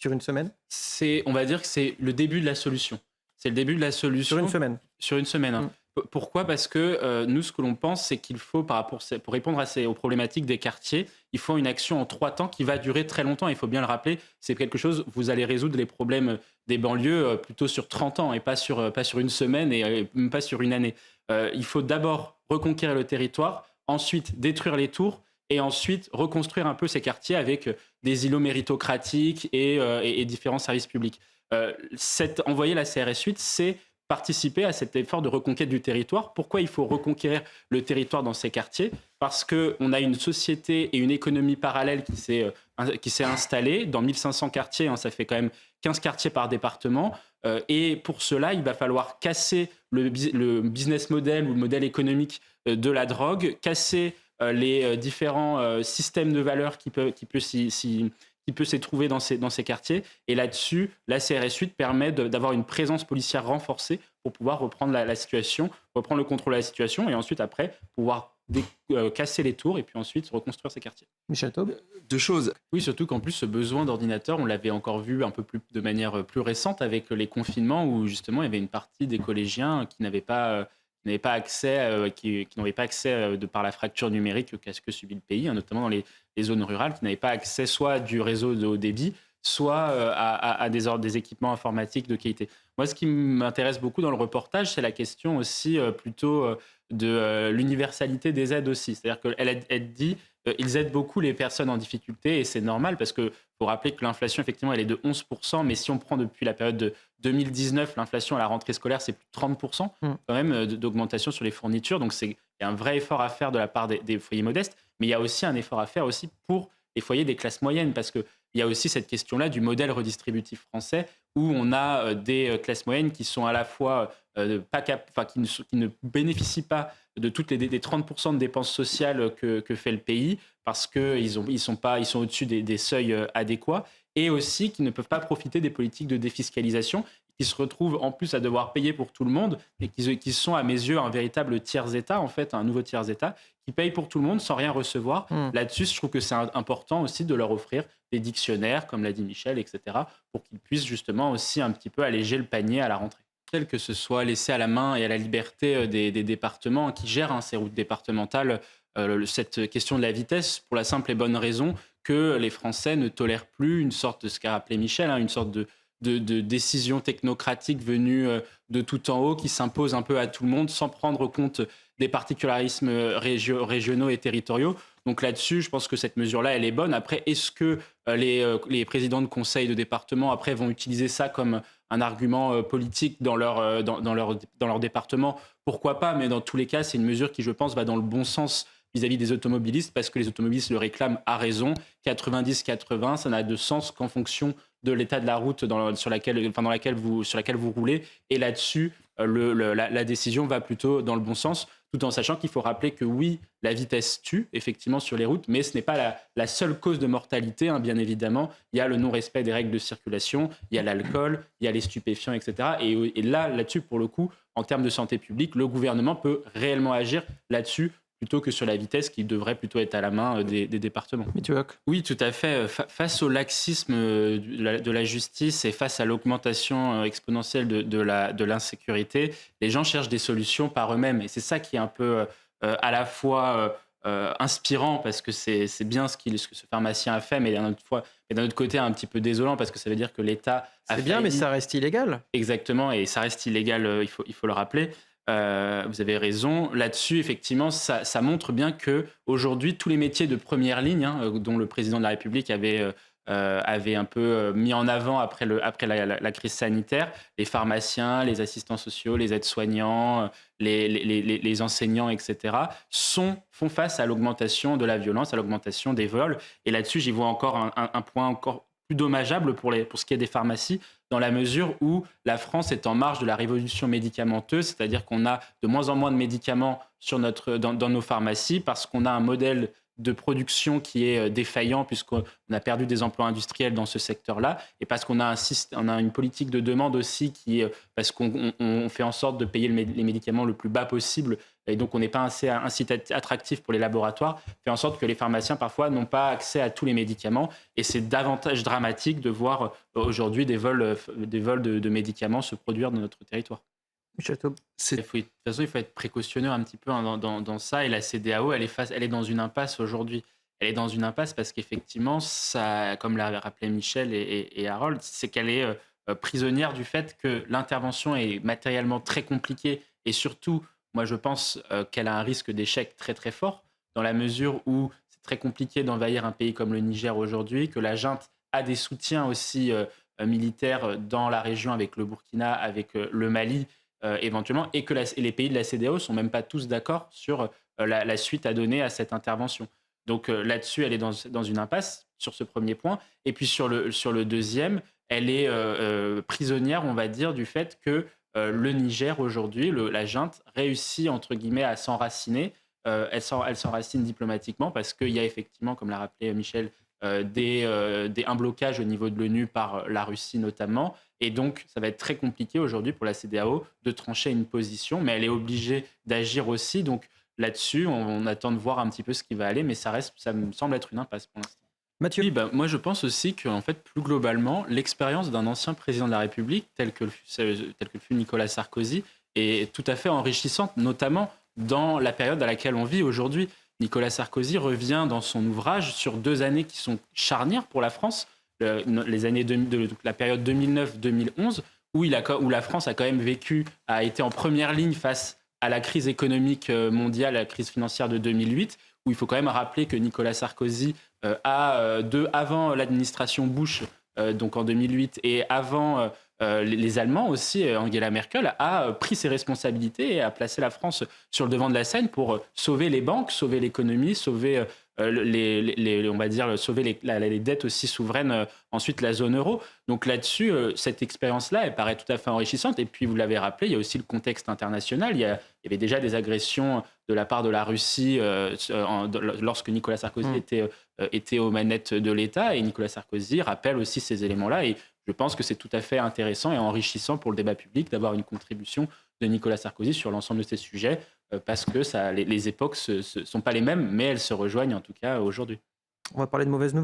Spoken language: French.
Sur une semaine? On va dire que c'est le début de la solution. C'est le début de la Sur une solution semaine? sur une semaine, hein. Mmh. Pourquoi? Parce que nous, ce que l'on pense, c'est qu'il faut, pour répondre aux problématiques des quartiers, il faut une action en 3 temps qui va durer très longtemps. Il faut bien le rappeler, c'est quelque chose, vous allez résoudre les problèmes des banlieues plutôt sur 30 ans et pas sur une semaine et même pas sur une année. Il faut d'abord reconquérir le territoire, ensuite détruire les tours et ensuite reconstruire un peu ces quartiers avec des îlots méritocratiques et différents services publics. Envoyer la CRS 8, c'est participer à cet effort de reconquête du territoire. Pourquoi il faut reconquérir le territoire dans ces quartiers? Parce qu'on a une société et une économie parallèle qui s'est installée. Dans 1500 quartiers, hein, ça fait quand même 15 quartiers par département. Et pour cela, il va falloir casser le business model ou le modèle économique de la drogue, casser les différents systèmes de valeurs qui peut s'y trouver dans ces quartiers. Et là-dessus, la CRS 8 permet d'avoir une présence policière renforcée pour pouvoir reprendre la situation, reprendre le contrôle de la situation et ensuite, après, pouvoir casser les tours et puis ensuite reconstruire ces quartiers. Michel Taube? 2 choses. Oui, surtout qu'en plus, ce besoin d'ordinateur, on l'avait encore vu un peu plus, de manière plus récente avec les confinements où justement, il y avait une partie des collégiens qui n'avaient pas accès, qui n'avaient pas accès de par la fracture numérique qu'à ce que subit le pays, hein, notamment dans les zones rurales, qui n'avaient pas accès soit du réseau de haut débit, soit à des équipements informatiques de qualité. Moi, ce qui m'intéresse beaucoup dans le reportage, c'est la question aussi plutôt de l'universalité des aides aussi. C'est-à-dire qu'elle dit ils aident beaucoup les personnes en difficulté et c'est normal parce qu'il faut rappeler que l'inflation, effectivement, elle est de 11%, mais si on prend depuis la période de 2019, l'inflation à la rentrée scolaire, c'est plus de 30% quand même d'augmentation sur les fournitures. Donc, il y a un vrai effort à faire de la part des foyers modestes, mais il y a aussi un effort à faire aussi pour les foyers des classes moyennes parce qu'il y a aussi cette question-là du modèle redistributif français où on a des classes moyennes qui sont à la fois qui ne bénéficient pas de toutes des 30% de dépenses sociales que fait le pays parce qu'ils sont au-dessus des seuils adéquats et aussi qui ne peuvent pas profiter des politiques de défiscalisation qui se retrouvent en plus à devoir payer pour tout le monde et qui sont à mes yeux un véritable tiers-État, en fait, un nouveau tiers-État qui paye pour tout le monde sans rien recevoir. Là-dessus, je trouve que c'est important aussi de leur offrir des dictionnaires, comme l'a dit Michel, etc., pour qu'ils puissent justement aussi un petit peu alléger le panier à la rentrée. Que ce soit laissé à la main et à la liberté des départements qui gèrent ces routes départementales, cette question de la vitesse, pour la simple et bonne raison que les Français ne tolèrent plus une sorte de ce qu'a rappelé Michel, une sorte de décision technocratique venue de tout en haut qui s'impose un peu à tout le monde sans prendre compte des particularismes régionaux et territoriaux. Donc là-dessus, je pense que cette mesure-là, elle est bonne. Après, est-ce que les présidents de conseils de département après vont utiliser ça comme un argument politique dans leur département? Pourquoi pas? Mais dans tous les cas, c'est une mesure qui, je pense, va dans le bon sens vis-à-vis des automobilistes parce que les automobilistes le réclament à raison. 90-80, ça n'a de sens qu'en fonction de l'état de la route sur laquelle vous roulez. Et là-dessus, la décision va plutôt dans le bon sens, tout en sachant qu'il faut rappeler que oui, la vitesse tue, effectivement, sur les routes, mais ce n'est pas la seule cause de mortalité, hein, bien évidemment. Il y a le non-respect des règles de circulation, il y a l'alcool, il y a les stupéfiants, etc. Et là-dessus, pour le coup, en termes de santé publique, le gouvernement peut réellement agir là-dessus, plutôt que sur la vitesse qui devrait plutôt être à la main des départements. Oui, tout à fait. Face au laxisme de la justice et face à l'augmentation exponentielle de l'insécurité, les gens cherchent des solutions par eux-mêmes. Et c'est ça qui est un peu à la fois inspirant parce que c'est bien ce que ce pharmacien a fait, mais d'un autre côté un petit peu désolant parce que ça veut dire que l'État a C'est bien, mais ça reste illégal. Exactement, et ça reste illégal, il faut le rappeler. Vous avez raison. Là-dessus, effectivement, ça montre bien qu'aujourd'hui, tous les métiers de première ligne, hein, dont le président de la République avait un peu mis en avant après la crise sanitaire, les pharmaciens, les assistants sociaux, les aides-soignants, les enseignants, etc., font face à l'augmentation de la violence, à l'augmentation des vols. Et là-dessus, j'y vois encore un point encore plus dommageable pour ce qui est des pharmacies, dans la mesure où la France est en marge de la révolution médicamenteuse, c'est-à-dire qu'on a de moins en moins de médicaments dans nos pharmacies parce qu'on a un modèle de production qui est défaillant puisqu'on a perdu des emplois industriels dans ce secteur-là et parce qu'on a une politique de demande aussi parce qu'on fait en sorte de payer les médicaments le plus bas possible et donc on n'est pas assez attractif pour les laboratoires, fait en sorte que les pharmaciens parfois n'ont pas accès à tous les médicaments, et c'est davantage dramatique de voir aujourd'hui des vols de médicaments se produire dans notre territoire. Michel Taube. De toute façon, il faut être précautionneux un petit peu dans ça. Et la CEDEAO, elle est dans une impasse aujourd'hui. Elle est dans une impasse parce qu'effectivement, ça, comme l'a rappelé Michel et Harold, c'est qu'elle est prisonnière du fait que l'intervention est matériellement très compliquée. Et surtout, moi, je pense qu'elle a un risque d'échec très, très fort, dans la mesure où c'est très compliqué d'envahir un pays comme le Niger aujourd'hui, que la junte a des soutiens aussi militaires dans la région avec le Burkina, avec le Mali éventuellement, et que les pays de la CEDEAO ne sont même pas tous d'accord sur la suite à donner à cette intervention. Donc là-dessus, elle est dans une impasse sur ce premier point. Et puis sur le deuxième, elle est prisonnière, on va dire, du fait que le Niger aujourd'hui, la junte, réussit entre guillemets à s'enraciner. Elle s'enracine diplomatiquement parce qu'il y a effectivement, comme l'a rappelé Michel, un blocage au niveau de l'ONU par la Russie notamment. Et donc, ça va être très compliqué aujourd'hui pour la CEDEAO de trancher une position, mais elle est obligée d'agir aussi. Donc là-dessus, on attend de voir un petit peu ce qui va aller, mais ça me semble être une impasse pour l'instant. Mathieu. Oui, moi je pense aussi qu'en fait, plus globalement, l'expérience d'un ancien président de la République, tel que fut Nicolas Sarkozy, est tout à fait enrichissante, notamment dans la période à laquelle on vit aujourd'hui. Nicolas Sarkozy revient dans son ouvrage sur 2 années qui sont charnières pour la France, les années la période 2009-2011, où la France a été en première ligne face à la crise économique mondiale, à la crise financière de 2008, où il faut quand même rappeler que Nicolas Sarkozy avant l'administration Bush, donc en 2008, et avant les Allemands aussi, Angela Merkel, a pris ses responsabilités et a placé la France sur le devant de la scène pour sauver les banques, sauver l'économie, sauver on va dire, sauver les dettes aussi souveraines, ensuite la zone euro. Donc là-dessus, cette expérience-là, elle paraît tout à fait enrichissante. Et puis, vous l'avez rappelé, il y a aussi le contexte international. Il y avait déjà des agressions de la part de la Russie lorsque Nicolas Sarkozy était aux manettes de l'État. Et Nicolas Sarkozy rappelle aussi ces éléments-là. Et je pense que c'est tout à fait intéressant et enrichissant pour le débat public d'avoir une contribution de Nicolas Sarkozy sur l'ensemble de ces sujets, parce que les époques ne sont pas les mêmes, mais elles se rejoignent en tout cas aujourd'hui. On va parler de mauvaises nouvelles.